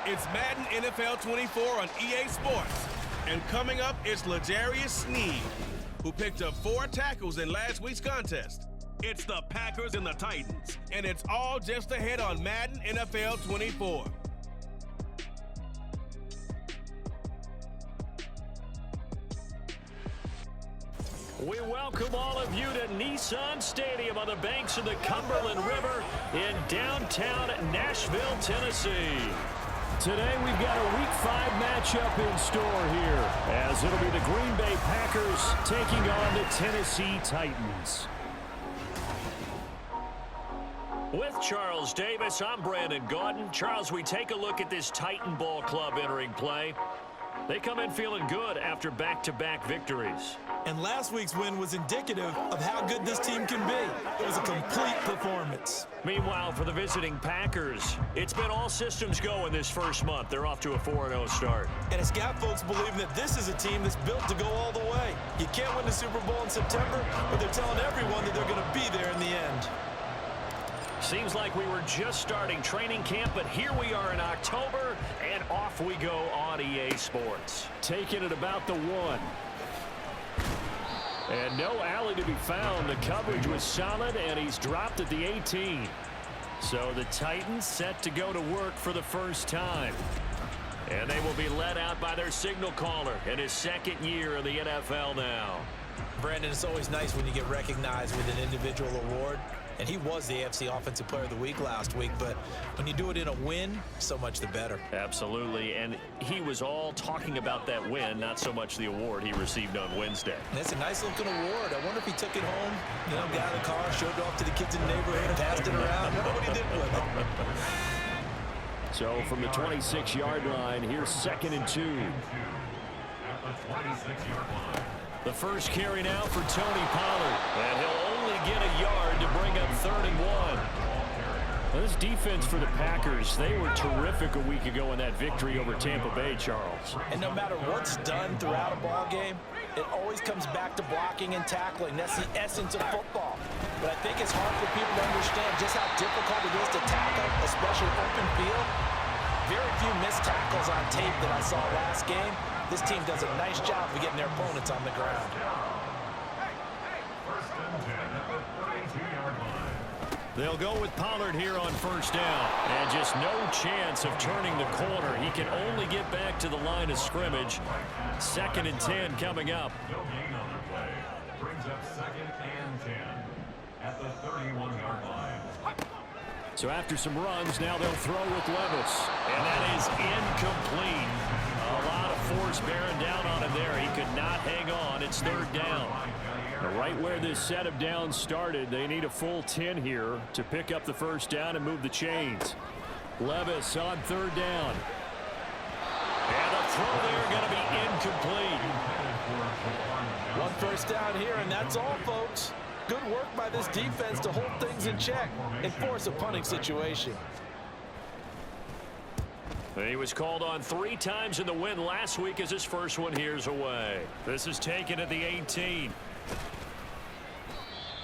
It's Madden NFL 24 on EA Sports. And coming up, it's L'Jarius Sneed, who picked up 4 tackles in last week's contest. It's the Packers and the Titans, and it's all just ahead on Madden NFL 24. We welcome all of you to Nissan Stadium on the banks of the Cumberland River in downtown Nashville, Tennessee. Today we've got a Week 5 matchup in store here, as it'll be the Green Bay Packers taking on the Tennessee Titans. With Charles Davis, I'm Brandon Gaudin. Charles, we take a look at this Titan Ball Club entering play. They come in feeling good after back-to-back victories. And last week's win was indicative of how good this team can be. It was a complete performance. Meanwhile, for the visiting Packers, it's been all systems go in this first month. They're off to a 4-0 start. And it's got folks believing that this is a team that's built to go all the way. You can't win the Super Bowl in September, but they're telling everyone that they're going to be there in the end. Seems like we were just starting training camp, but here we are in October, and off we go on EA Sports. Taking it about the 1. And no alley to be found. The coverage was solid, and he's dropped at the 18. So the Titans set to go to work for the first time. And they will be led out by their signal caller in his second year in the NFL now. Brandon, it's always nice when you get recognized with an individual award. And he was the AFC Offensive Player of the Week last week, but when you do it in a win, so much the better. Absolutely, and he was all talking about that win, not so much the award he received on Wednesday. And it's a nice-looking award. I wonder if he took it home, got out of the car, showed it off to the kids in the neighborhood, passed it around. I wonder what he did with it. So from the 26-yard line, here's 2nd and 2. The first carry now for Tony Pollard, and he'll only get a yard to bring up 3rd and 1. Well, this defense for the Packers, they were terrific a week ago in that victory over Tampa Bay, Charles. And no matter what's done throughout a ball game, it always comes back to blocking and tackling. That's the essence of football. But I think it's hard for people to understand just how difficult it is to tackle, especially open field. Very few missed tackles on tape that I saw last game. This team does a nice job of getting their opponents on the ground. They'll go with Pollard here on 1st down. And just no chance of turning the corner. He can only get back to the line of scrimmage. 2nd and 10 coming up. No gain on the play. Brings up 2nd and 10 at the 31-yard line. So after some runs, now they'll throw with Levis. And that is incomplete. A lot of force bearing down on him there. He could not hang on. It's 3rd down. Right where this set of downs started, they need a full 10 here to pick up the 1st down and move the chains. Levis on 3rd down. And a throw there going to be incomplete. 1 first down here, and that's all, folks. Good work by this defense to hold things in check and force a punting situation. He was called on 3 times in the win last week as his first one here's away. This is taken at the 18.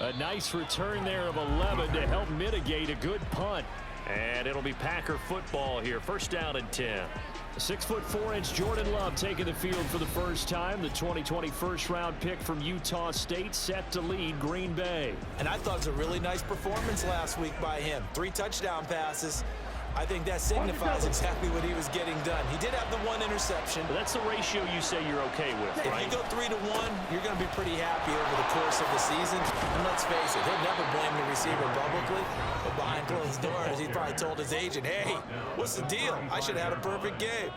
A nice return there of 11 to help mitigate a good punt. And it'll be Packer football here. 1st down and 10. 6'4" Jordan Love taking the field for the first time. The 2020 first-round pick from Utah State set to lead Green Bay. And I thought it was a really nice performance last week by him. 3 touchdown passes. I think that signifies exactly what he was getting done. He did have the 1 interception. But that's the ratio you say you're okay with, right? If you go 3 to 1, you're going to be pretty happy over the course of the season. And let's face it, he'll never blame the receiver publicly. But behind closed doors, he probably told his agent, hey, what's the deal? I should have had a perfect game.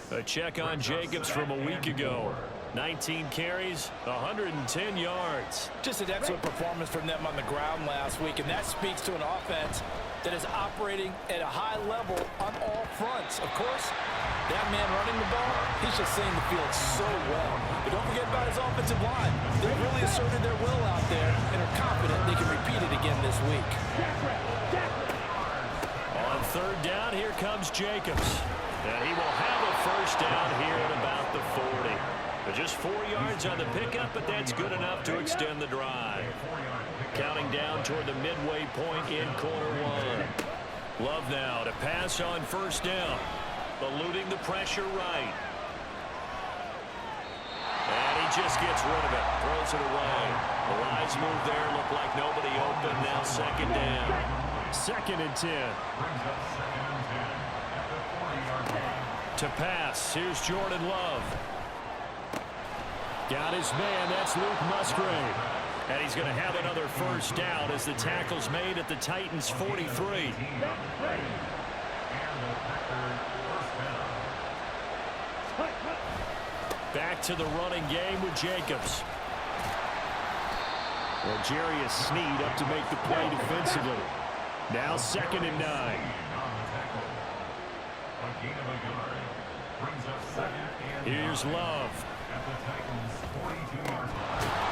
A check on Jacobs from a week ago. 19 carries, 110 yards. Just an excellent performance from them on the ground last week, and that speaks to an offense that is operating at a high level on all fronts. Of course, that man running the ball, he's just seeing the field so well. But don't forget about his offensive line. They've really asserted their will out there and are confident they can repeat it again this week. On 3rd down, here comes Jacobs. And he will have a 1st down here at about the 40. But just 4 yards on the pickup, but that's good enough to extend the drive. Counting down toward the midway point in quarter 1. Love now to pass on first down. Eluding the pressure right. And he just gets rid of it. Throws it away. The lines move there. Look like nobody open. Now second down. 2nd and 10. To pass. Here's Jordan Love. Got his man. That's Luke Musgrave. And he's going to have another first down as the tackle's made at the Titans' 43. Back to the running game with Jacobs. Well, Jarius Sneed up to make the play defensively. Now 2nd and 9. Here's Love.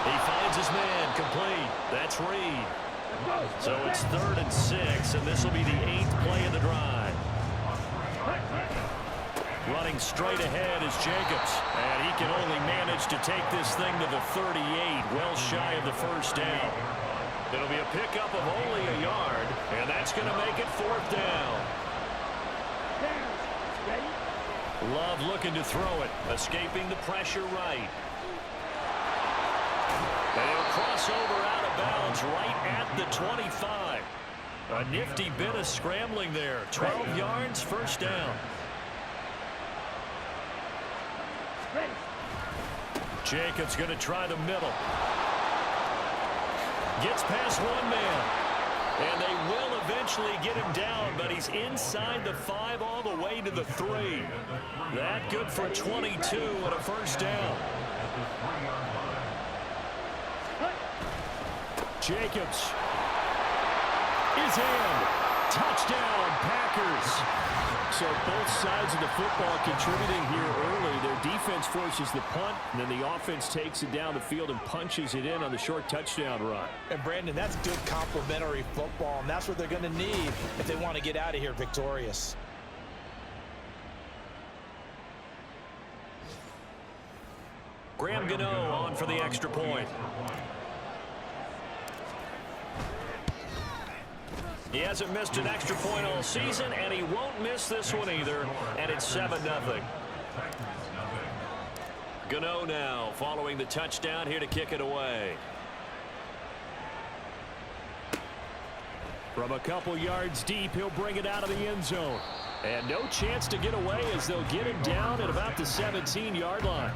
He finds his man complete. That's Reed. So it's 3rd and 6, and this will be the 8th play of the drive. Running straight ahead is Jacobs, and he can only manage to take this thing to the 38, well shy of the first down. It'll be a pickup of only a yard, and that's going to make it 4th down. Love looking to throw it, escaping the pressure right. They'll cross over out of bounds right at the 25. A nifty bit of scrambling there. 12 yards, first down. Jacobs going to try the middle. Gets past one man. And they will eventually get him down, but he's inside the 5 all the way to the 3. That good for 22 and a first down. Jacobs is in. Touchdown, Packers. So both sides of the football contributing here early. Their defense forces the punt, and then the offense takes it down the field and punches it in on the short touchdown run. And Brandon, that's good complementary football, and that's what they're going to need if they want to get out of here victorious. Graham Gano on for the extra point. He hasn't missed an extra point all season, and he won't miss this one either, and it's 7-0. Gano now following the touchdown here to kick it away. From a couple yards deep, he'll bring it out of the end zone. And no chance to get away as they'll get him down at about the 17-yard line.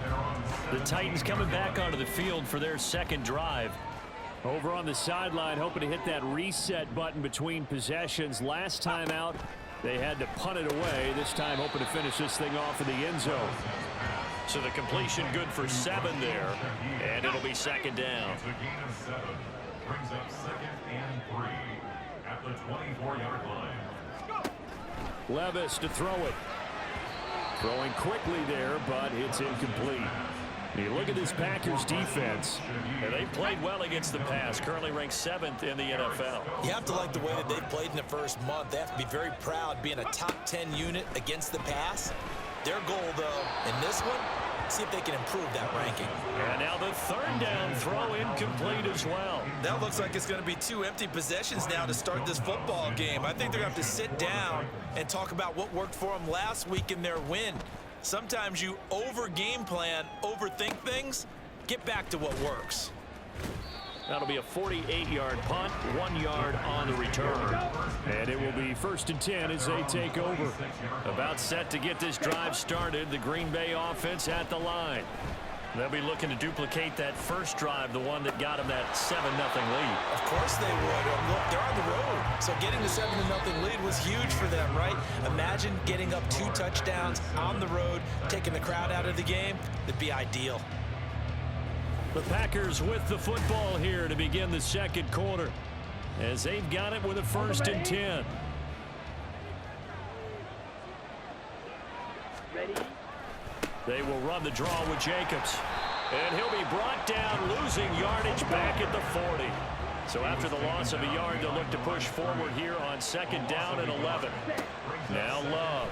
The Titans coming back onto the field for their second drive. Over on the sideline, hoping to hit that reset button between possessions. Last time out, they had to punt it away. This time, hoping to finish this thing off in the end zone. So the completion good for 7 there, and it'll be second down. It's a gain of 7. Brings up 2nd and 3 at the 24-yard line. Levis to throw it. Throwing quickly there, but it's incomplete. You look at this Packers defense, and they played well against the pass, currently ranked 7th in the NFL. You have to like the way that they've played in the first month. They have to be very proud being a top 10 unit against the pass. Their goal, though, in this one, see if they can improve that ranking. And now the 3rd down throw incomplete as well. That looks like it's going to be 2 empty possessions now to start this football game. I think they're going to have to sit down and talk about what worked for them last week in their win. Sometimes you over-game plan, overthink things. Get back to what works. That'll be a 48-yard punt, 1 yard on the return. And it will be 1st and 10 as they take over. About set to get this drive started, the Green Bay offense at the line. They'll be looking to duplicate that first drive, the one that got them that 7-0 lead. Of course they would. Look, they're on the road. So getting the 7-0 lead was huge for them, right? Imagine getting up 2 touchdowns on the road, taking the crowd out of the game. It'd be ideal. The Packers with the football here to begin the second quarter, as they've got it with a 1st and 10. Ready? They will run the draw with Jacobs. And he'll be brought down, losing yardage back at the 40. So after the loss of a yard, they'll look to push forward here on 2nd down and 11. Now Love.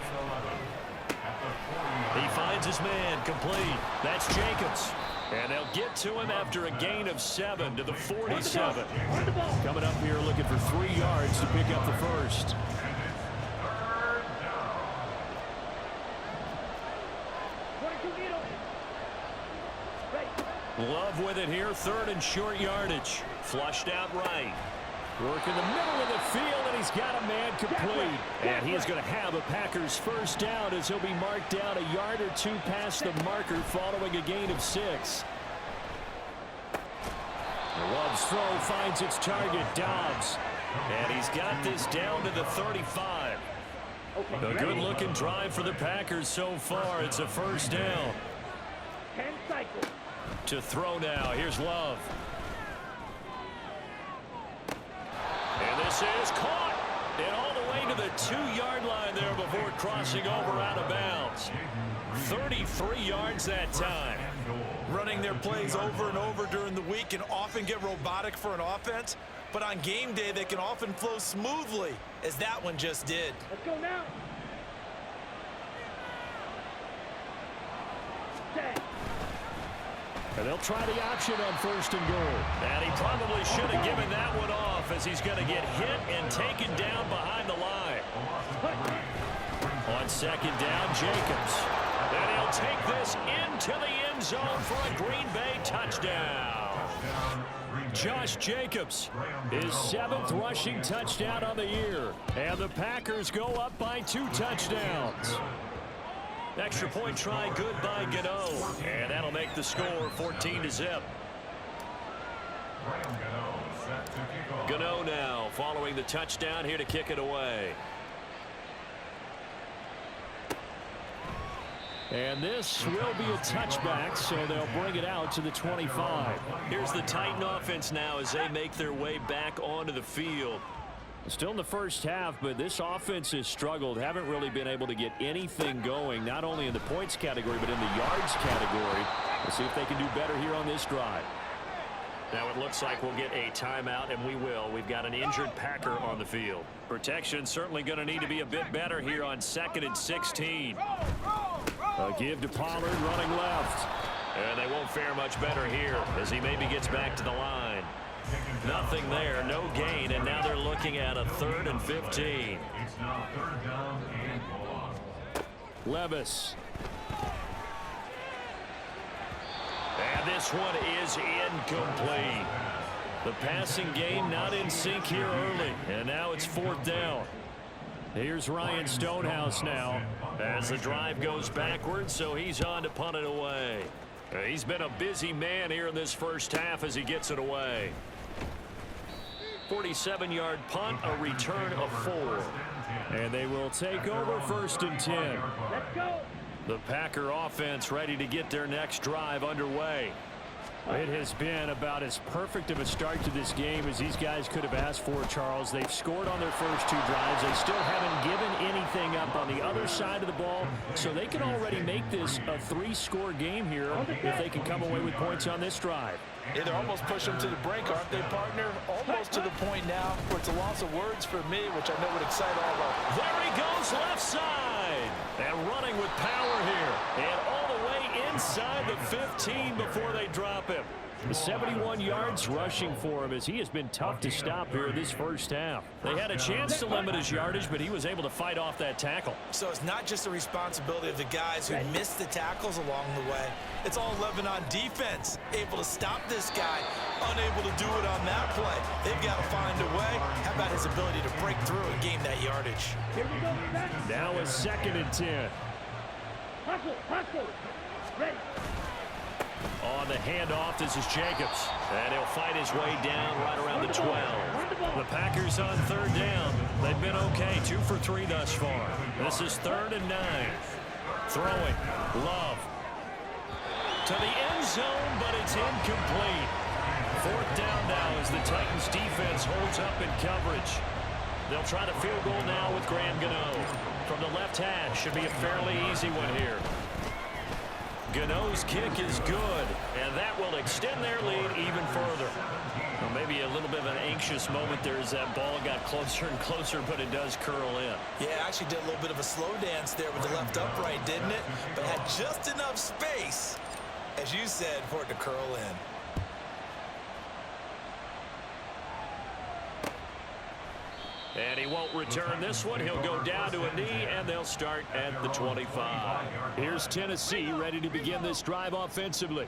He finds his man complete. That's Jacobs. And they'll get to him after a gain of 7 to the 47. Coming up here looking for 3 yards to pick up the first. Love with it here, third and short yardage. Flushed out right. Work in the middle of the field, and he's got a man complete. And he is going to have a Packers first down as he'll be marked down a yard or two past the marker following a gain of 6. Love's throw finds its target, Dobbs. And he's got this down to the 35. A good-looking drive for the Packers so far. It's a first down. 10 cycles. To throw now. Here's Love. And this is caught. And all the way to the 2-yard line there before crossing over out of bounds. 33 yards that time. Running their plays over and over during the week can often get robotic for an offense, but on game day they can often flow smoothly, as that one just did. Let's go now. 10. And they'll try the option on first and goal. And he probably should have given that one off, as he's going to get hit and taken down behind the line. On second down, Jacobs. And he'll take this into the end zone for a Green Bay touchdown. Josh Jacobs, his 7th rushing touchdown on the year. And the Packers go up by 2 touchdowns. Extra point try good by Gano. And that'll make the score 14-0. Gano now following the touchdown here to kick it away. And this will be a touchback, so they'll bring it out to the 25. Here's the Titan offense now as they make their way back onto the field. Still in the first half, but this offense has struggled. Haven't really been able to get anything going, not only in the points category, but in the yards category. We'll see if they can do better here on this drive. Now it looks like we'll get a timeout, and we will. We've got an injured Packer on the field. Protection certainly going to need to be a bit better here on 2nd and 16. A give to Pollard running left. And they won't fare much better here as he maybe gets back to the line. Nothing there, no gain, and now they're looking at a 3rd and 15. It's now 3rd down and goal. Levis. And this one is incomplete. The passing game not in sync here early, and now it's 4th down. Here's Ryan Stonehouse now as the drive goes backwards, so he's on to punt it away. He's been a busy man here in this first half as he gets it away. 47-yard punt, a return of 4. And they will take over 1st and 10. Let's go. The Packer offense ready to get their next drive underway. It has been about as perfect of a start to this game as these guys could have asked for, Charles. They've scored on their first 2 drives. They still haven't given anything up on the other side of the ball, so they can already make this a 3-score game here if they can come away with points on this drive. Yeah, they're almost pushing them to the brink, aren't they, partner? Almost to the point now where it's a loss of words for me, which I know would excite all of us. There he goes, left side. And running with power here. And all the way inside the 15 before they drop him. 71 yards rushing for him as he has been tough to stop here this first half. They had a chance to limit his yardage, but he was able to fight off that tackle. So it's not just the responsibility of the guys who missed the tackles along the way. It's all Lebanon defense, able to stop this guy, unable to do it on that play. They've got to find a way. How about his ability to break through and gain that yardage? Here we go. Now a 2nd and 10. Hustle. Ready. On the handoff, this is Jacobs. And he'll fight his way down right around the 12. The Packers on 3rd down. They've been okay, 2 for 3 thus far. This is 3rd and 9. Throwing. Love. To the end zone, but it's incomplete. 4th down now as the Titans defense holds up in coverage. They'll try the field goal now with Graham Gano. From the left hash, should be a fairly easy one here. Gano's kick is good, and that will extend their lead even further. Well, maybe a little bit of an anxious moment there as that ball got closer and closer, but it does curl in. Yeah, actually did a little bit of a slow dance there with the left upright, didn't it? But had just enough space, as you said, for it to curl in. And he won't return this one. He'll go down to a knee, and they'll start at the 25. Here's Tennessee ready to begin this drive offensively.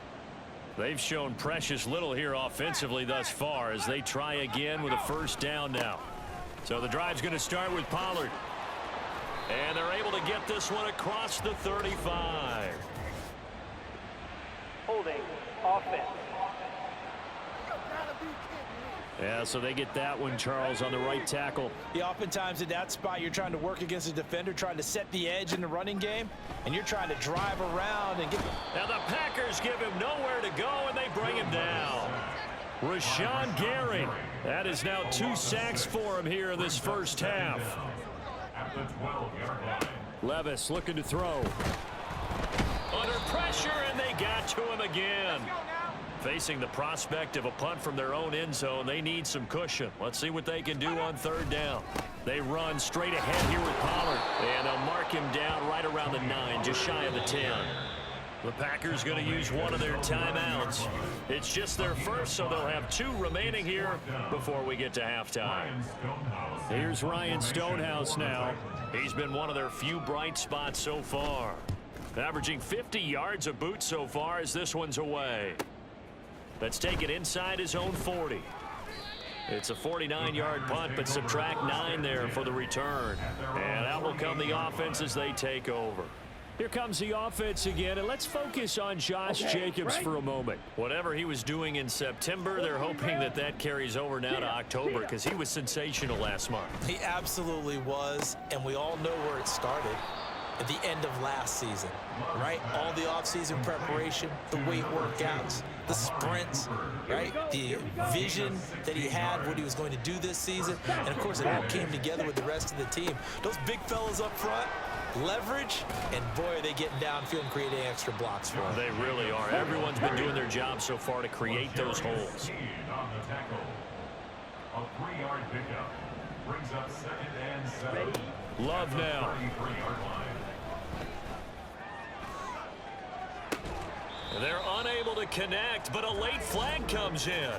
They've shown precious little here offensively thus far as they try again with a first down now. So the drive's going to start with Pollard. And they're able to get this one across the 35. Holding. Offense. Yeah, so they get that one, Charles, on the right tackle. Yeah, oftentimes in that spot, you're trying to work against a defender, trying to set the edge in the running game, and you're trying to drive around and get... Now the Packers give him nowhere to go, and they bring him down. Rashawn Gary. That is now 2 sacks for him here in this first half. At the 12-yard line. Levis looking to throw. Under pressure, and they got to him again. Facing the prospect of a punt from their own end zone, they need some cushion. Let's see what they can do on third down. They run straight ahead here with Pollard, and they'll mark him down right around the 9, just shy of the 10. The Packers going to use one of their timeouts. It's just their first, so they'll have 2 remaining here before we get to halftime. Here's Ryan Stonehouse now. He's been one of their few bright spots so far. Averaging 50 yards a boot so far as this one's away. Let's take it inside his own 40. It's a 49-yard punt, but subtract 9 there for the return. And out will come the offense as they take over. Here comes the offense again, and let's focus on Josh Jacobs for a moment. Whatever he was doing in September, they're hoping that that carries over now to October because he was sensational last month. He absolutely was, and we all know where it started. At the end of last season, right? All the offseason preparation, the weight workouts, the sprints, right? The vision that he had, what he was going to do this season. And, of course, it all came together with the rest of the team. Those big fellas up front, leverage, and, boy, are they getting downfield and creating extra blocks for him. They really are. Everyone's been doing their job so far to create those holes. On the tackle. A 3-yard pickup brings up 2nd and 7. Love now. 33-yard line. They're unable to connect, but a late flag comes in.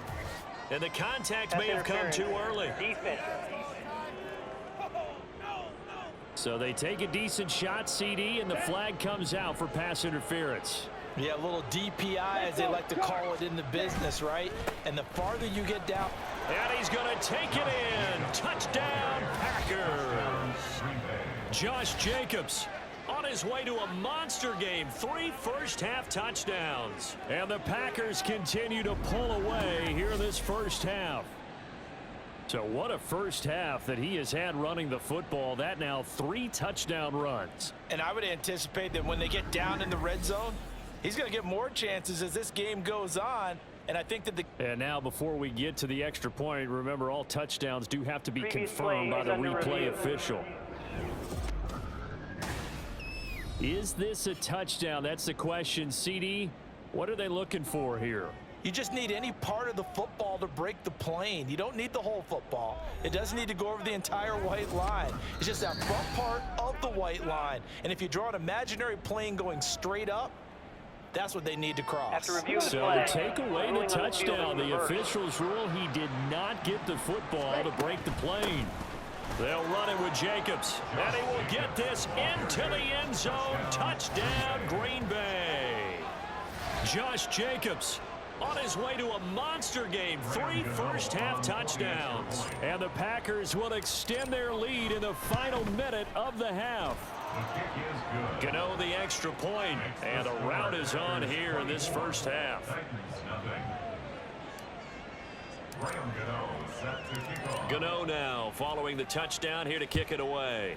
And the contact may have come too early. Defense. So they take a decent shot, CD, and the flag comes out for pass interference. Yeah, a little DPI, as they like to call it in the business, right? And the farther you get down... And he's going to take it in. Touchdown, Packers. Josh Jacobs on his way to a monster game. 3 first-half touchdowns. And the Packers continue to pull away here in this first half. So what a first half that he has had running the football. That now 3 touchdown runs. And I would anticipate that when they get down in the red zone, he's going to get more chances as this game goes on. And I think that And now before we get to the extra point, remember all touchdowns do have to be confirmed by the replay official. Is this a touchdown? That's the question. CD, what are they looking for here? You just need any part of the football to break the plane. You don't need the whole football. It doesn't need to go over the entire white line. It's just that front part of the white line. And if you draw an imaginary plane going straight up, that's what they need to cross. So to take away the touchdown, the officials rule he did not get the football to break the plane. They'll run it with Jacobs, and he will get this into the end zone. Touchdown, Green Bay. Josh Jacobs on his way to a monster game. 3 first-half touchdowns. And the Packers will extend their lead in the final minute of the half. Gano the extra point, and a rout is on here in this first half. Gano now following the touchdown here to kick it away.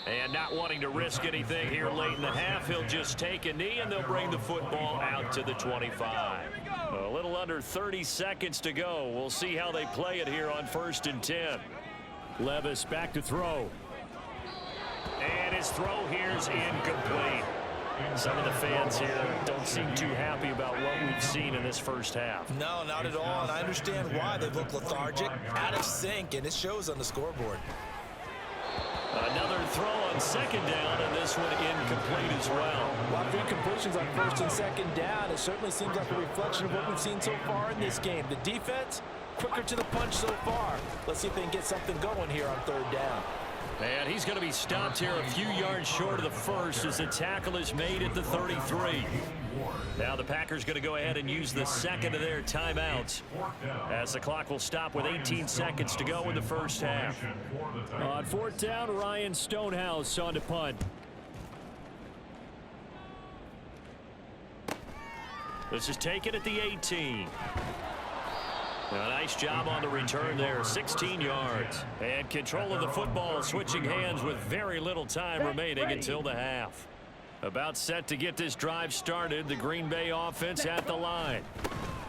And not wanting to risk anything here late in the half, he'll just take a knee and they'll bring the football out to the 25. A little under 30 seconds to go. We'll see how they play it here on 1st and 10. Levis back to throw. And his throw here's incomplete. Some of the fans here don't seem too happy about what we've seen in this first half. No, not at all, and I understand why. They look lethargic, out of sync, and it shows on the scoreboard. Another throw on 2nd down, and this one incomplete as well. A lot of incompletions on 1st and 2nd down. It certainly seems like a reflection of what we've seen so far in this game. The defense, quicker to the punch so far. Let's see if they can get something going here on 3rd down. And he's going to be stopped here a few yards short of the first as the tackle is made at the 33. Now the Packers going to go ahead and use the second of their timeouts as the clock will stop with 18 seconds to go in the first half. On fourth down, Ryan Stonehouse on to punt. This is taken at the 18. A nice job on the return there, 16 yards. And control of the football switching hands with very little time remaining until the half. About set to get this drive started, the Green Bay offense at the line.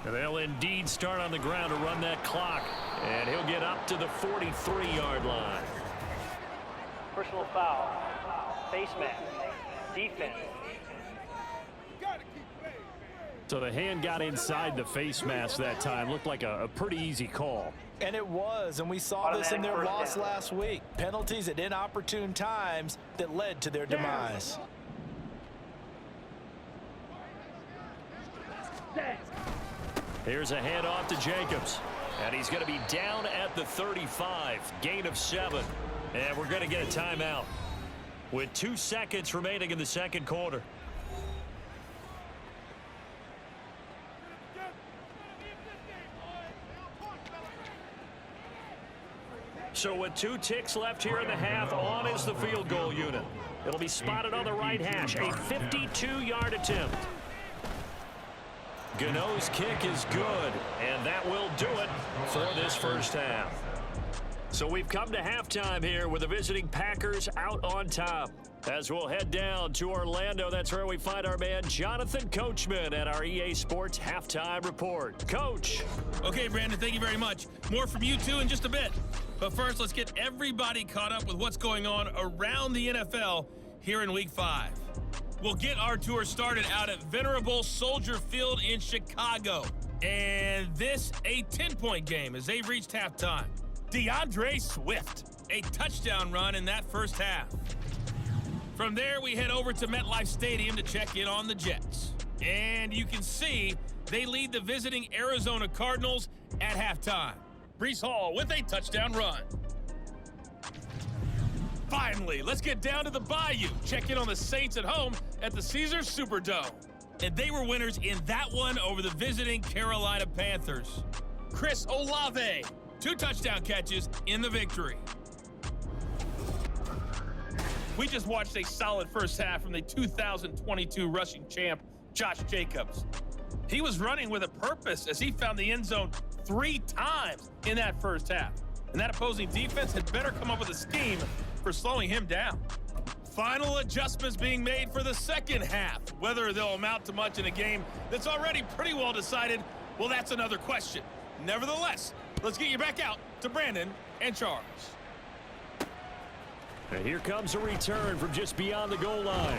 They'll indeed start on the ground to run that clock. And he'll get up to the 43-yard line. Personal foul. Face mask. Defense. So the hand got inside the face mask that time. Looked like a pretty easy call. And it was, and we saw this in their loss last week. Penalties at inopportune times that led to their demise. Here's a handoff to Jacobs. And he's going to be down at the 35. Gain of 7. And we're going to get a timeout with 2 seconds remaining in the second quarter. So with 2 ticks left here in the half, on is the field goal unit. It'll be spotted on the right hash, a 52-yard attempt. Gano's kick is good, and that will do it for this first half. So we've come to halftime here with the visiting Packers out on top. As we'll head down to Orlando, that's where we find our man Jonathan Coachman at our EA Sports Halftime Report. Coach. Okay, Brandon, thank you very much. More from you two in just a bit. But first, let's get everybody caught up with what's going on around the NFL here in Week 5. We'll get our tour started out at Venerable Soldier Field in Chicago. And this, a 10-point game as they've reached halftime. DeAndre Swift, a touchdown run in that first half. From there, we head over to MetLife Stadium to check in on the Jets. And you can see they lead the visiting Arizona Cardinals at halftime. Breece Hall with a touchdown run. Finally, let's get down to the Bayou. Check in on the Saints at home at the Caesars Superdome. And they were winners in that one over the visiting Carolina Panthers. Chris Olave, 2 touchdown catches in the victory. We just watched a solid first half from the 2022 rushing champ, Josh Jacobs. He was running with a purpose as he found the end zone 3 times in that first half. And that opposing defense had better come up with a scheme for slowing him down. Final adjustments being made for the second half. Whether they'll amount to much in a game that's already pretty well decided, well, that's another question. Nevertheless, let's get you back out to Brandon and Charles. And here comes a return from just beyond the goal line.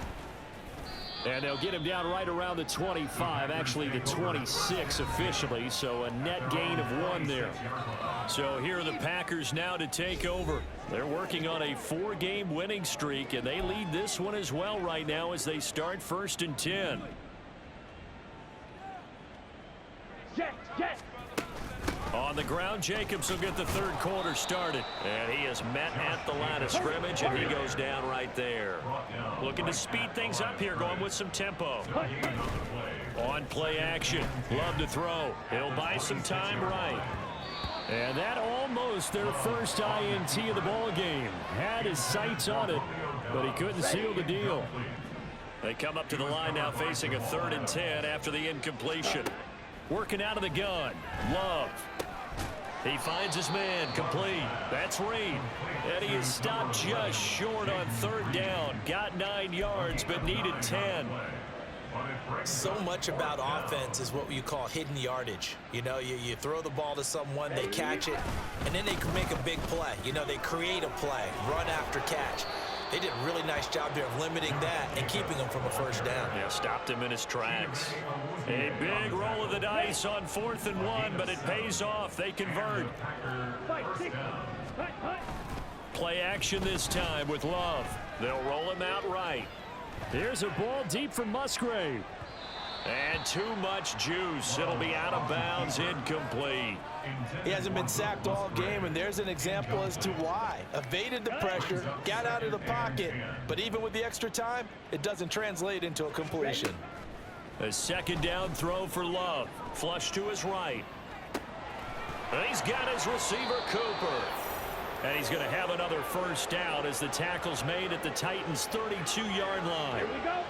And they'll get him down right around the 25, actually the 26 officially, so a net gain of 1 there. So here are the Packers now to take over. They're working on a 4-game winning streak, and they lead this one as well right now as they start 1st and 10. Jets. On the ground, Jacobs will get the third quarter started. And he is met at the line of scrimmage, and he goes down right there. Looking to speed things up here, going with some tempo. On play action, Love to throw. He'll buy some time right. And that almost their first INT of the ball game. Had his sights on it, but he couldn't seal the deal. They come up to the line now facing a 3rd and 10 after the incompletion. Working out of the gun, Love. He finds his man, complete. That's Reed. And he is stopped just short on 3rd down. Got 9 yards, but needed 10. So much about offense is what you call hidden yardage. You know, you throw the ball to someone, they catch it, and then they can make a big play. You know, they create a play, run after catch. They did a really nice job there of limiting that and keeping him from a first down. Yeah, stopped him in his tracks. A big roll of the dice on 4th and 1, but it pays off. They convert. Play action this time with Love. They'll roll him out right. Here's a ball deep from Musgrave. And too much juice. It'll be out of bounds, incomplete. He hasn't been sacked all game, and there's an example as to why. Evaded the pressure, got out of the pocket, but even with the extra time, it doesn't translate into a completion. A second down throw for Love. Flush to his right. And he's got his receiver, Cooper. And he's going to have another first down as the tackle's made at the Titans' 32-yard line. Here we go.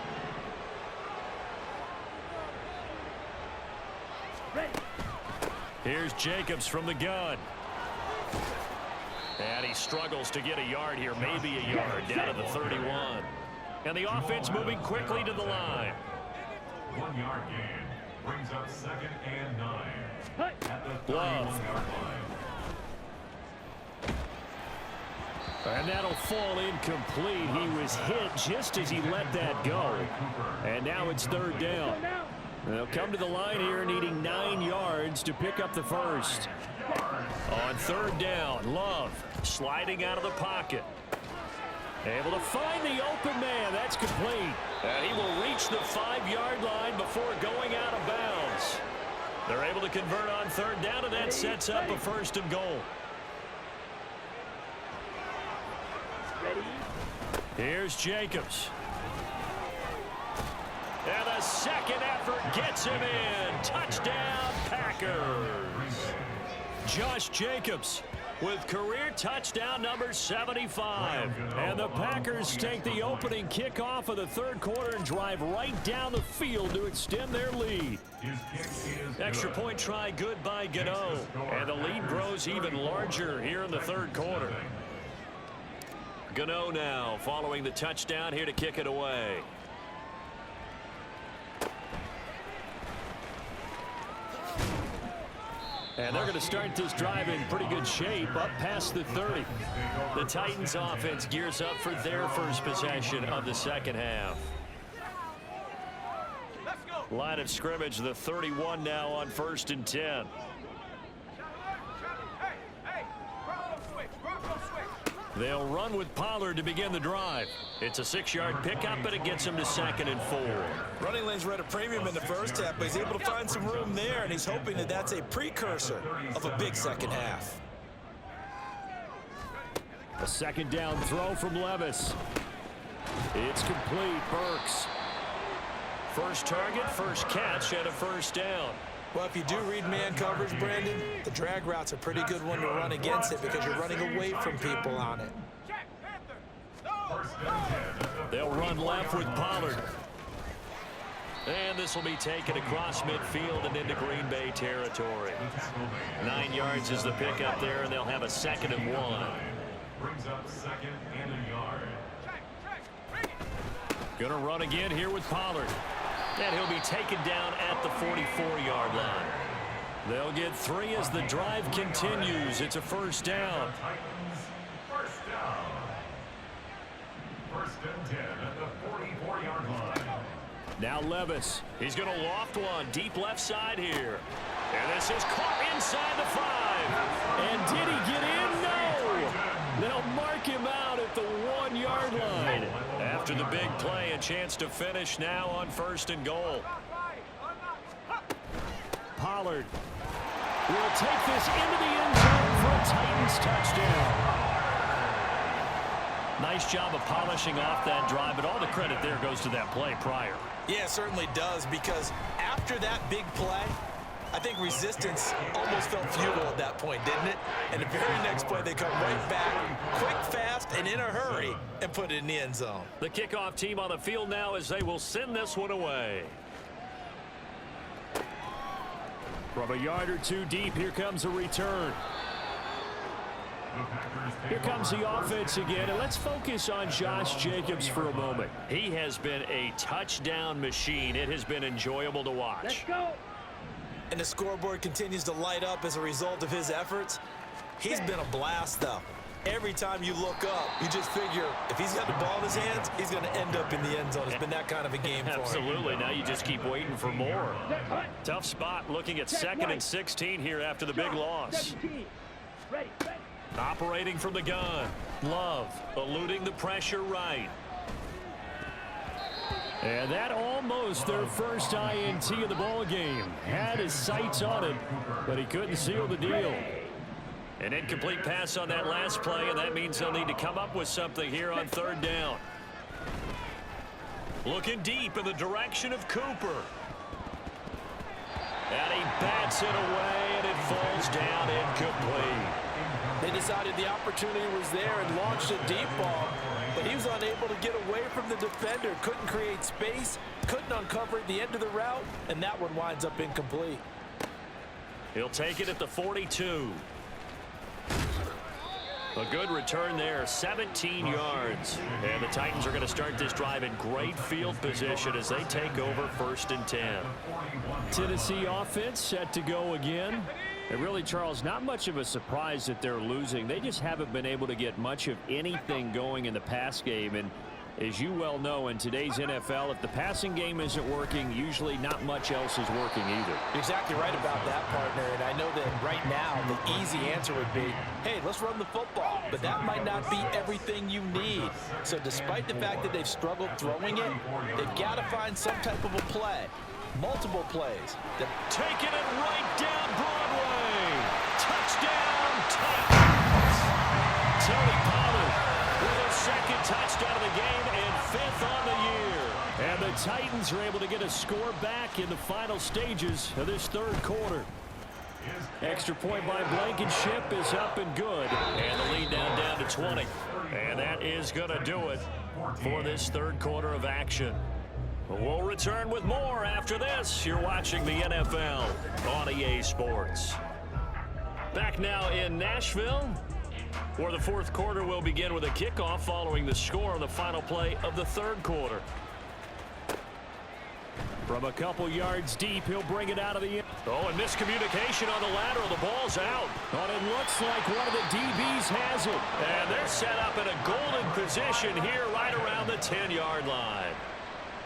Ready. Here's Jacobs from the gun. And he struggles to get a yard here, maybe a yard, down to the 31. And the offense moving quickly to the line. 1 yard gain brings up 2nd and 9 at the Love. 31-yard line. And that'll fall incomplete. He was hit just as he let that go. And now it's third down. They'll come to the line here needing 9 yards to pick up the first. On third down, Love sliding out of the pocket. Able to find the open man. That's complete. And he will reach the 5-yard line before going out of bounds. They're able to convert on third down, and that sets up a first and goal. Here's Jacobs. And the second effort gets him in. Touchdown, Packers. Josh Jacobs with career touchdown number 75. And the Packers take the opening kickoff of the third quarter and drive right down the field to extend their lead. Extra point try good by Gano. And the lead grows even larger here in the third quarter. Gano now following the touchdown here to kick it away. And they're going to start this drive in pretty good shape up past the 30. The Titans offense gears up for their first possession of the second half. Line of scrimmage, the 31 now on 1st and 10. They'll run with Pollard to begin the drive. It's a 6-yard pickup, but it gets him to 2nd and 4. Running lanes were at a premium in the first half, but he's able to find some room there, and he's hoping that that's a precursor of a big second half. A second down throw from Levis. It's complete. Burks. First target, first catch, and a first down. Well, if you do read man coverage, Brandon, the drag route's a pretty good one to run against it because you're running away from people on it. They'll run left with Pollard. And this will be taken across midfield and into Green Bay territory. 9 yards is the pickup there, and they'll have a 2nd and 1. Brings up 2nd and a yard. Gonna run again here with Pollard. And he'll be taken down at the 44-yard line. They'll get 3 as the drive continues. It's a first down. Titans, first down. 1st and 10 at the 44-yard line. Now Levis. He's going to loft one deep left side here. And this is caught inside the 5. And did he get in? No. They'll mark him out at the 1-yard line. After the big play, a chance to finish now on 1st and goal. Pollard will take this into the end zone for a Titans touchdown. Nice job of polishing off that drive, but all the credit there goes to that play prior. Yeah, it certainly does, because after that big play, I think resistance almost felt futile at that point, didn't it? And the very next play, they come right back, quick, fast, and in a hurry, and put it in the end zone. The kickoff team on the field now as they will send this one away. From a yard or two deep, here comes a return. Here comes the offense again, and let's focus on Josh Jacobs for a moment. He has been a touchdown machine. It has been enjoyable to watch. Let's go. And the scoreboard continues to light up as a result of his efforts. He's been a blast, though. Every time you look up, you just figure if he's got the ball in his hands, he's going to end up in the end zone. It's been that kind of a game for him. Absolutely. Now you just keep waiting for more. Tough spot looking at 2nd and 16 here after the big loss. 17. Ready. Operating from the gun. Love eluding the pressure right. And that almost their first INT of the ball game. Had his sights on it, but he couldn't seal the deal. An incomplete pass on that last play, and that means they'll need to come up with something here on third down. Looking deep in the direction of Cooper. And he bats it away, and it falls down incomplete. They decided the opportunity was there and launched a deep ball, but he was unable to get away from the defender. Couldn't create space, couldn't uncover at the end of the route, and that one winds up incomplete. He'll take it at the 42. A good return there, 17 yards. And the Titans are going to start this drive in great field position as they take over 1st and 10. Tennessee offense set to go again. And really, Charles, not much of a surprise that they're losing. They just haven't been able to get much of anything going in the pass game. And as you well know, in today's NFL, if the passing game isn't working, usually not much else is working either. You're exactly right about that, partner. And I know that right now the easy answer would be, hey, let's run the football. But that might not be everything you need. So despite the fact that they've struggled throwing it, they've got to find some type of a play. Multiple plays. Taking it right down Broadway. Touchdown, Titans. Tony Pollard with a second touchdown of the game and 5th on the year. And the Titans are able to get a score back in the final stages of this third quarter. Extra point by Blankenship is up and good. And the lead down to 20. And that is going to do it for this third quarter of action. We'll return with more after this. You're watching the NFL on EA Sports. Back now in Nashville, where the fourth quarter will begin with a kickoff following the score on the final play of the third quarter. From a couple yards deep, he'll bring it out of the end. Oh, and miscommunication on the lateral. The ball's out. But it looks like one of the DBs has it. And they're set up in a golden position here right around the 10-yard line.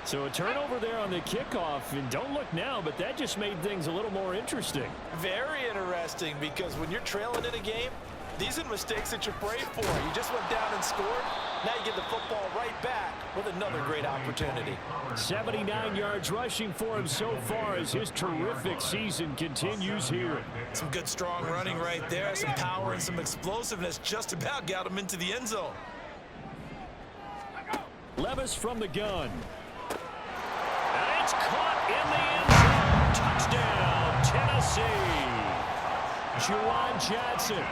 So a turnover there on the kickoff, and don't look now, but that just made things a little more interesting. Very interesting, because when you're trailing in a game, these are the mistakes that you pray for. You just went down and scored. Now you get the football right back with another great opportunity. 79 yards rushing for him so far as his terrific season continues here. Some good strong running right there, some power and some explosiveness just about got him into the end zone. Levis from the gun. And it's caught in the end zone. Touchdown, Tennessee. Juwan Johnson,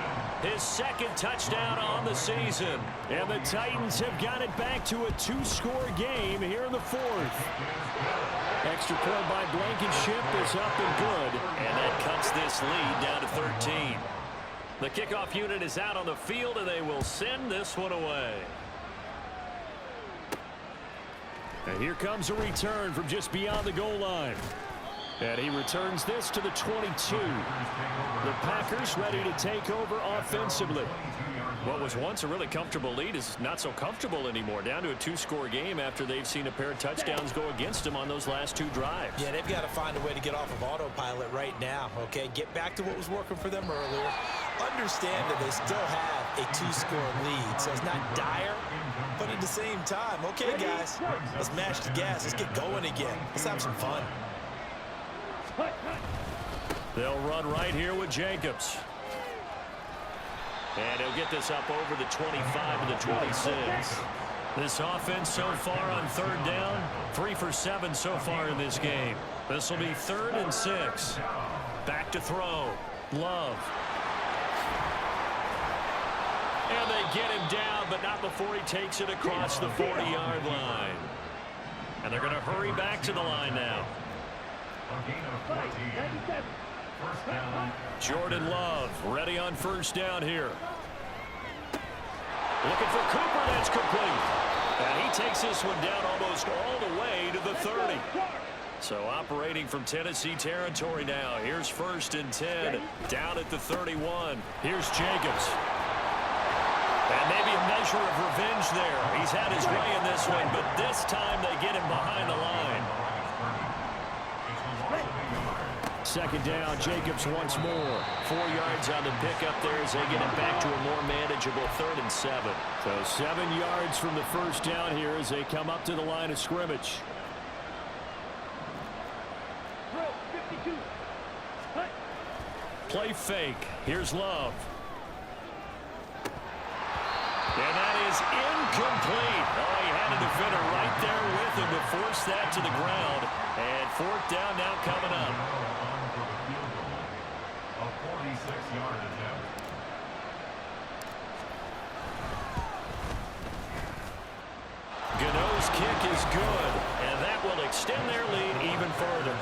his second touchdown on the season. And the Titans have got it back to a 2-score game here in the fourth. Extra point by Blankenship is up and good. And that cuts this lead down to 13. The kickoff unit is out on the field, and they will send this one away. And here comes a return from just beyond the goal line. And he returns this to the 22. The Packers ready to take over offensively. What was once a really comfortable lead is not so comfortable anymore. Down to a 2-score game after they've seen a pair of touchdowns go against them on those last 2 drives. Yeah, they've got to find a way to get off of autopilot right now, okay? Get back to what was working for them earlier. Understand that they still have a 2-score lead, so it's not dire. But at the same time, okay, guys, let's mash the gas. Let's get going again. Let's have some fun. They'll run right here with Jacobs. And he'll get this up over the 25 to the 26. This offense so far on third down, 3 for 7 so far in this game. This will be 3rd and 6. Back to throw. Love. And they get him down, but not before he takes it across the 40-yard line. And they're going to hurry back to the line now. Jordan Love ready on first down here. Looking for Cooper, that's complete. And he takes this one down almost all the way to the 30. So operating from Tennessee territory now. Here's 1st and 10 down at the 31. Here's Jacobs. And maybe a measure of revenge there. He's had his way in this one, but this time they get him behind the line. Second down, Jacobs once more. 4 yards on the pickup there as they get it back to a more manageable 3rd and 7. So 7 yards from the first down here as they come up to the line of scrimmage. 2. Cut. Play fake. Here's Love. And that is incomplete. Oh, he had a defender right there with him to force that to the ground. And 4th down now coming up. A 46-yard attempt. Gano's kick is good, and that will extend their lead even further.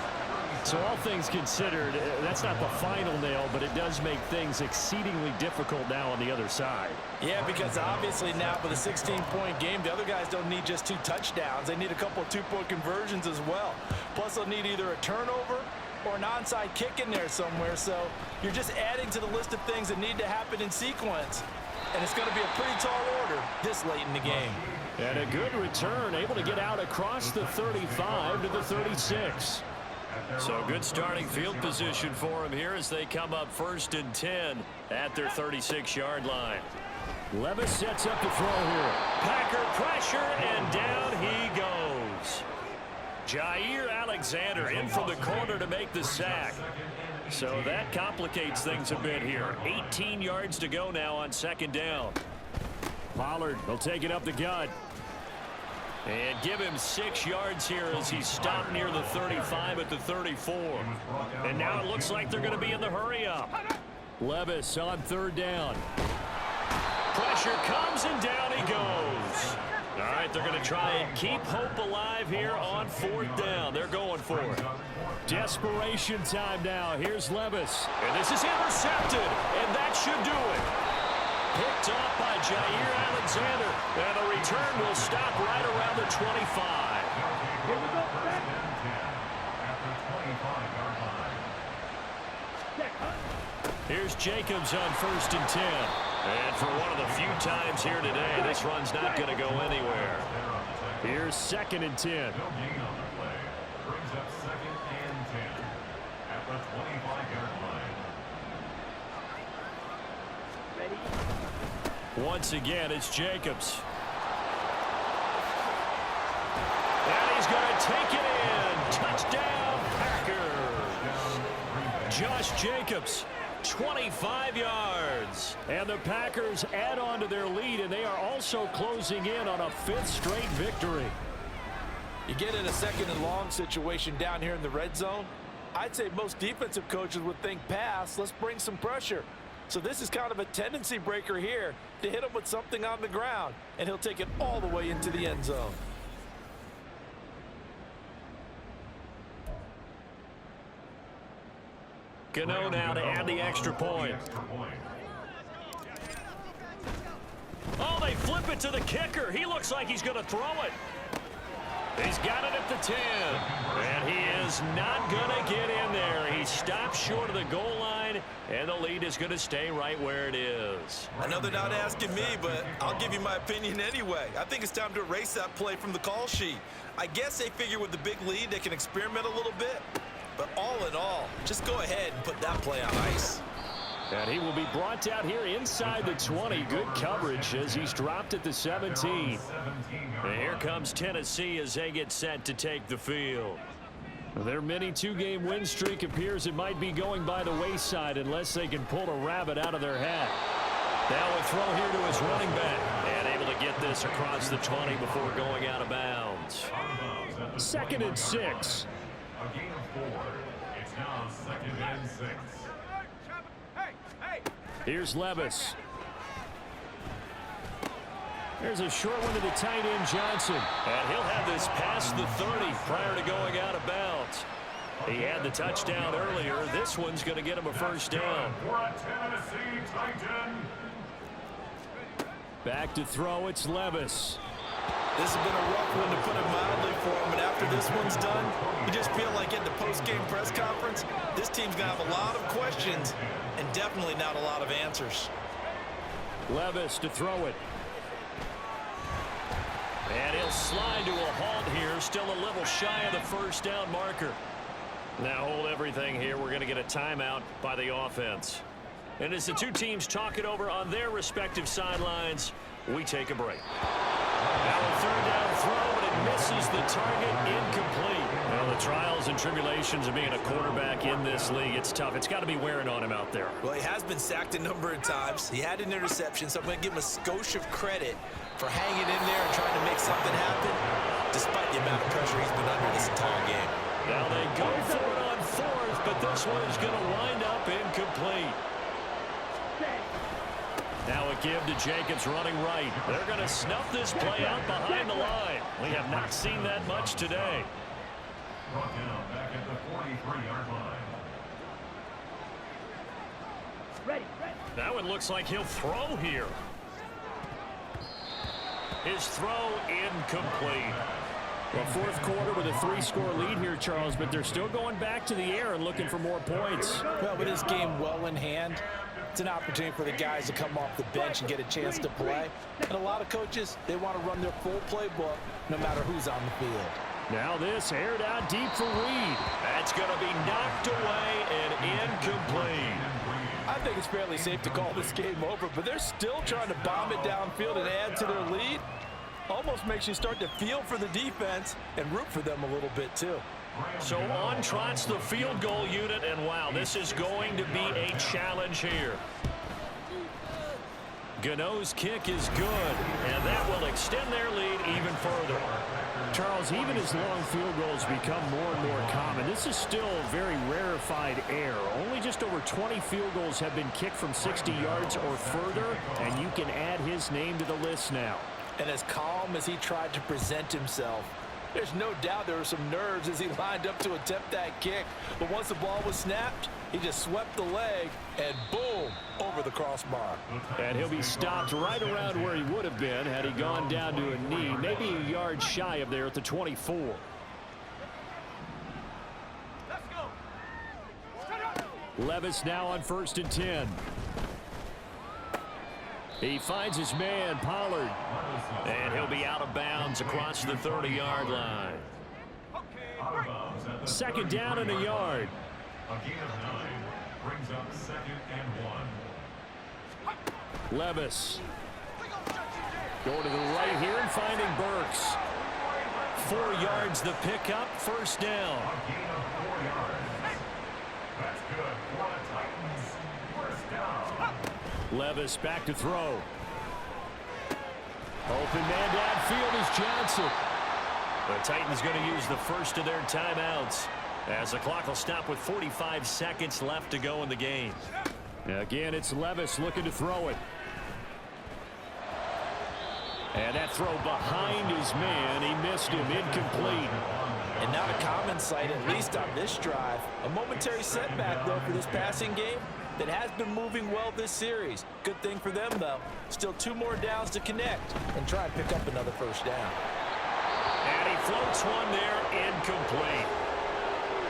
So all things considered, that's not the final nail, but it does make things exceedingly difficult now on the other side. Yeah, because obviously now with a 16-point game, the other guys don't need just 2 touchdowns. They need a couple of 2-point conversions as well. Plus, they'll need either a turnover or an onside kick in there somewhere. So you're just adding to the list of things that need to happen in sequence. And it's going to be a pretty tall order this late in the game. And a good return, able to get out across the 35 to the 36. So good starting field position for him here as they come up 1st and 10 at their 36-yard line. Levis sets up to throw here. Packer pressure, and down he goes. Jair Alexander in from the corner to make the sack. So that complicates things a bit here. 18 yards to go now on 2nd down. Pollard will take it up the gut. And give him 6 yards here as he's stopped near the 35 at the 34. And now it looks like they're going to be in the hurry-up. Levis on 3rd down. Pressure comes, and down he goes. All right, they're going to try and keep hope alive here on 4th down. They're going for it. Desperation time now. Here's Levis. And this is intercepted, and that should do it. Picked off by Jair Alexander. And the return will stop right around the 25. Here we go. Back. Here's Jacobs on 1st and 10. And for one of the few times here today, this run's not going to go anywhere. Here's 2nd and 10. No gain on the play. Brings up 2nd and 10 at the 25-yard line. Ready. Once again, it's Jacobs. And he's going to take it in. Touchdown, Packers. Josh Jacobs, 25 yards. And the Packers add on to their lead, and they are also closing in on a 5th straight victory. You get in a 2nd and long situation down here in the red zone. I'd say most defensive coaches would think pass. Let's bring some pressure. So this is kind of a tendency breaker here to hit him with something on the ground, and he'll take it all the way into the end zone. Gano now to add the extra point. Oh, they flip it to the kicker. He looks like he's going to throw it. He's got it at the 10. And he is not going to get in there. He stops short of the goal line, and the lead is going to stay right where it is. I know they're not asking me, but I'll give you my opinion anyway. I think it's time to erase that play from the call sheet. I guess they figure with the big lead they can experiment a little bit. But all in all, just go ahead and put that play on ice. And he will be brought down here inside the 20. Good coverage as he's dropped at the 17. And here comes Tennessee as they get set to take the field. Their mini 2-game win streak appears it might be going by the wayside unless they can pull a rabbit out of their hat. Now a throw here to his running back. And able to get this across the 20 before going out of bounds. 2nd and 6. A gain of 4. It's now 2nd and 6. Here's Levis. There's a short one to the tight end, Johnson. And he'll have this past the 30 prior to going out of bounds. He had the touchdown earlier. This one's going to get him a 1st down. For a Tennessee Titan. Back to throw, it's Levis. This has been a rough one, to put it mildly, for him. And after this one's done, you just feel like at the post-game press conference, this team's going to have a lot of questions and definitely not a lot of answers. Levis to throw it. And he'll slide to a halt here, still a little shy of the 1st down marker. Now hold everything here. We're going to get a timeout by the offense. And as the two teams talk it over on their respective sidelines, we take a break. Now a 3rd down throw, and it misses the target, incomplete. Well, the trials and tribulations of being a quarterback in this league, it's tough. It's got to be wearing on him out there. Well, he has been sacked a number of times. He had an interception, so I'm going to give him a skosh of credit for hanging in there and trying to make something happen, despite the amount of pressure he's been under this entire game. Now they go for it on fourth, but this one is going to wind up incomplete. Now a give to Jacobs running right. They're going to snuff this play out behind the line. We have not seen that much today. Brought down back at the 43-yard line. Ready. That one looks like he'll throw here. His throw incomplete. Well, fourth quarter with a 3-score lead here, Charles, but they're still going back to the air and looking for more points. Well, with this game well in hand, it's an opportunity for the guys to come off the bench and get a chance to play. And a lot of coaches, they want to run their full playbook no matter who's on the field. Now this aired out deep for Reed. That's going to be knocked away and incomplete. I think it's fairly safe to call this game over, but they're still trying to bomb it downfield and add to their lead. Almost makes you start to feel for the defense and root for them a little bit too. So on trots the field goal unit, and wow, this is going to be a challenge here. Gano's kick is good, and that will extend their lead even further. Charles, even as long field goals become more and more common, this is still a very rarefied air. Only just over 20 field goals have been kicked from 60 yards or further, and you can add his name to the list now. And as calm as he tried to present himself, there's no doubt there were some nerves as he lined up to attempt that kick. But once the ball was snapped, he just swept the leg and boom, over the crossbar. And he'll be stopped right around where he would have been had he gone down to a knee, maybe a yard shy of there at the 24. Levis now on 1st and 10. He finds his man, Pollard. And he'll be out of bounds across the 30-yard line. Second down and a yard. A gain of 9 brings up 2nd and 1. Levis. Going to the right here and finding Burks. 4 yards the pickup, first down. A gain of 4 yards. That's good for the Titans. First down. Levis back to throw. Open man downfield is Johnson. The Titans going to use the first of their timeouts as the clock will stop with 45 seconds left to go in the game. Again, it's Levis looking to throw it. And that throw behind his man. He missed him, incomplete. And not a common sight, at least on this drive. A momentary setback, though, for this passing game that has been moving well this series. Good thing for them, though. Still 2 more downs to connect and try and pick up another first down. And he floats one there, incomplete.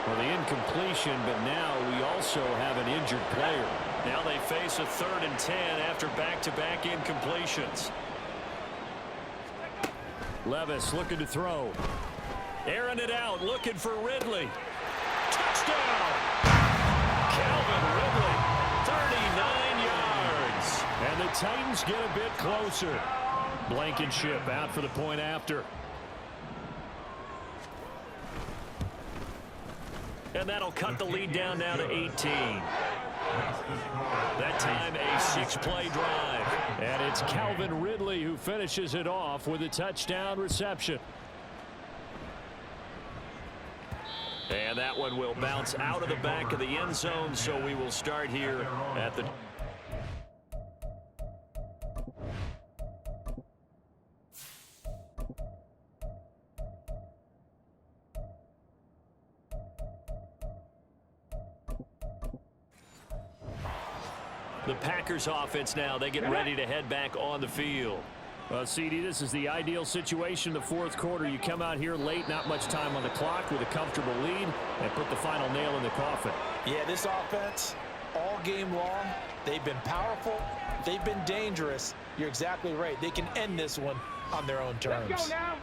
Well, the incompletion, but now we also have an injured player. Now they face a 3rd and 10 after back-to-back incompletions. Levis looking to throw. Airing it out, looking for Ridley. Touchdown! Calvin Ridley, 39 yards. And the Titans get a bit closer. Blankenship out for the point after. And that'll cut the lead down now to 18. That time a 6-play drive. And it's Calvin Ridley who finishes it off with a touchdown reception. And that one will bounce out of the back of the end zone, so we will start here at the... The Packers offense now, they get ready to head back on the field. Well, CD, this is the ideal situation in the fourth quarter. You come out here late, not much time on the clock with a comfortable lead, and put the final nail in the coffin. Yeah, this offense, all game long, they've been powerful, they've been dangerous. You're exactly right. They can end this one on their own terms. Let's go now.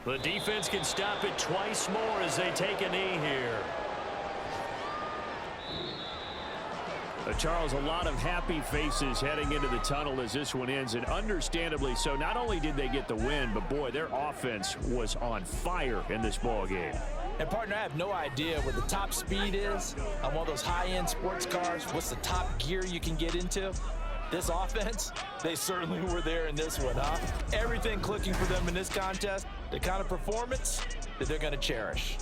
The defense can stop it twice more as they take a knee here. Charles, a lot of happy faces heading into the tunnel as this one ends, and understandably so. Not only did they get the win, but boy, their offense was on fire in this ball game. And partner, I have no idea what the top speed is on one of those high-end sports cars. What's the top gear you can get into? This offense, they certainly were there in this one, huh? Everything clicking for them in this contest, the kind of performance that they're going to cherish.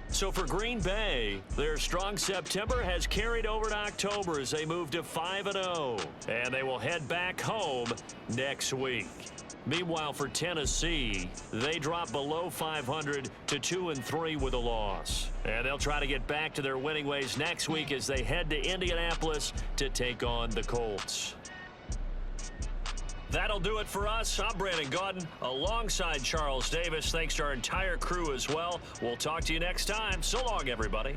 So for Green Bay, their strong September has carried over to October as they move to 5-0. And they will head back home next week. Meanwhile, for Tennessee, they drop below 500 to 2-3 with a loss. And they'll try to get back to their winning ways next week as they head to Indianapolis to take on the Colts. That'll do it for us. I'm Brandon Gaudin alongside Charles Davis. Thanks to our entire crew as well. We'll talk to you next time. So long, everybody.